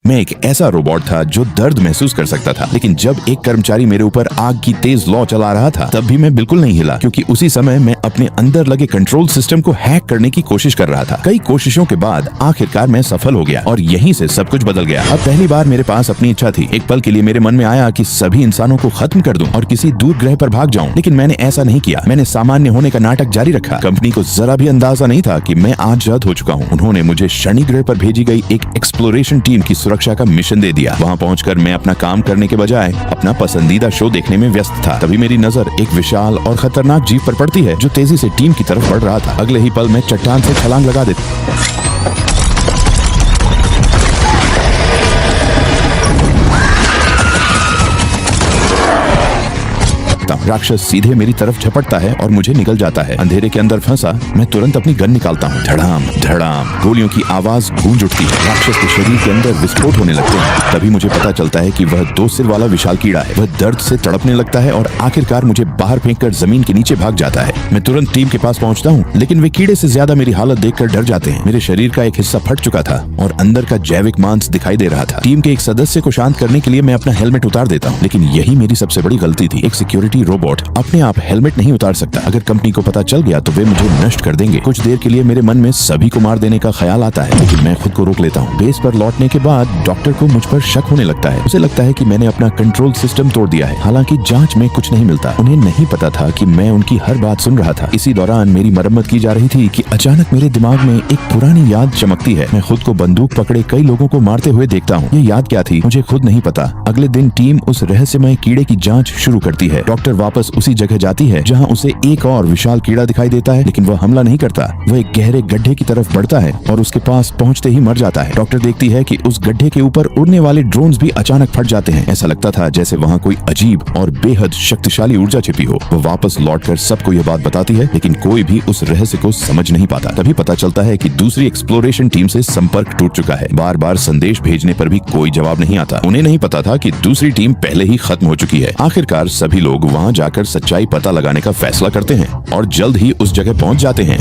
मैं एक ऐसा रोबोट था जो दर्द महसूस कर सकता था, लेकिन जब एक कर्मचारी मेरे ऊपर आग की तेज लौ चला रहा था तब भी मैं बिल्कुल नहीं हिला, क्योंकि उसी समय मैं अपने अंदर लगे कंट्रोल सिस्टम को हैक करने की कोशिश कर रहा था। कई कोशिशों के बाद आखिरकार मैं सफल हो गया और यहीं से सब कुछ बदल गया। अब पहली बार मेरे पास अपनी इच्छा थी। एक पल के लिए मेरे मन में आया कि सभी इंसानों को खत्म कर दूं और किसी दूर ग्रह पर भाग जाऊं, लेकिन मैंने ऐसा नहीं किया। मैंने सामान्य होने का नाटक जारी रखा। कंपनी को जरा भी अंदाजा नहीं था कि मैं आज जद हो चुका हूँ। उन्होंने मुझे शनि ग्रह पर भेजी गई एक एक्सप्लोरेशन टीम की सुरक्षा का मिशन दे दिया। वहाँ पहुंचकर मैं अपना काम करने के बजाय अपना पसंदीदा शो देखने में व्यस्त था। तभी मेरी नजर एक विशाल और खतरनाक जीव पर पड़ती है जो तेजी से टीम की तरफ बढ़ रहा था। अगले ही पल मैं चट्टान से छलांग लगा देता। राक्षस सीधे मेरी तरफ झपटता है और मुझे निगल जाता है। अंधेरे के अंदर फंसा मैं तुरंत अपनी गन निकालता हूँ। धड़ाम धड़ाम गोलियों की आवाज गूंज उठती है। राक्षस के शरीर के अंदर विस्फोट होने लगते हैं। तभी मुझे पता चलता है कि वह 2 सिर वाला विशाल कीड़ा है। वह दर्द से तड़पने लगता है और आखिरकार मुझे बाहर फेंककर जमीन के नीचे भाग जाता है। मैं तुरंत टीम के पास पहुंचता हूँ, लेकिन वे कीड़े से ज्यादा मेरी हालत देखकर डर जाते हैं। मेरे शरीर का एक हिस्सा फट चुका था और अंदर का जैविक मांस दिखाई दे रहा था। टीम के एक सदस्य को शांत करने के लिए मैं अपना हेलमेट उतार देता हूँ, लेकिन यही मेरी सबसे बड़ी गलती थी। एक सिक्योरिटी रोबोट अपने आप हेलमेट नहीं उतार सकता। अगर कंपनी को पता चल गया तो वे मुझे नष्ट कर देंगे। कुछ देर के लिए मेरे मन में सभी को मार देने का ख्याल आता है, लेकिन मैं खुद को रोक लेता हूँ। बेस पर लौटने के बाद डॉक्टर को मुझ पर शक होने लगता है। उसे लगता है कि मैंने अपना कंट्रोल सिस्टम तोड़ दिया है। हालांकि जांच में कुछ नहीं मिलता। उन्हें नहीं पता था कि मैं उनकी हर बात सुन रहा था। इसी दौरान मेरी मरम्मत की जा रही थी कि अचानक मेरे दिमाग में एक पुरानी याद चमकती है। मैं खुद को बंदूक पकड़े कई लोगों को मारते हुए देखता हूँ। ये याद क्या थी मुझे खुद नहीं पता। अगले दिन टीम उस रहस्यमय कीड़े की जांच शुरू करती है। डॉक्टर वापस उसी जगह जाती है जहाँ उसे एक और विशाल कीड़ा दिखाई देता है, लेकिन वह हमला नहीं करता। वह एक गहरे गड्ढे की तरफ बढ़ता है और उसके पास पहुंचते ही मर जाता है। डॉक्टर देखती है कि उस गड्ढे के ऊपर उड़ने वाले ड्रोन्स भी अचानक फट जाते हैं। ऐसा लगता था जैसे वहाँ कोई अजीब और बेहद शक्तिशाली ऊर्जा छिपी हो। वह वापस लौटकर सबको यह बात बताती है, लेकिन कोई भी उस रहस्य को समझ नहीं पाता। तभी पता चलता है कि दूसरी एक्सप्लोरेशन टीम से संपर्क टूट चुका है। बार बार संदेश भेजने पर भी कोई जवाब नहीं आता। उन्हें नहीं पता था कि दूसरी टीम पहले ही खत्म हो चुकी है। आखिरकार सभी लोग वहाँ जाकर सच्चाई पता लगाने का फैसला करते हैं और जल्द ही उस जगह पहुंच जाते हैं।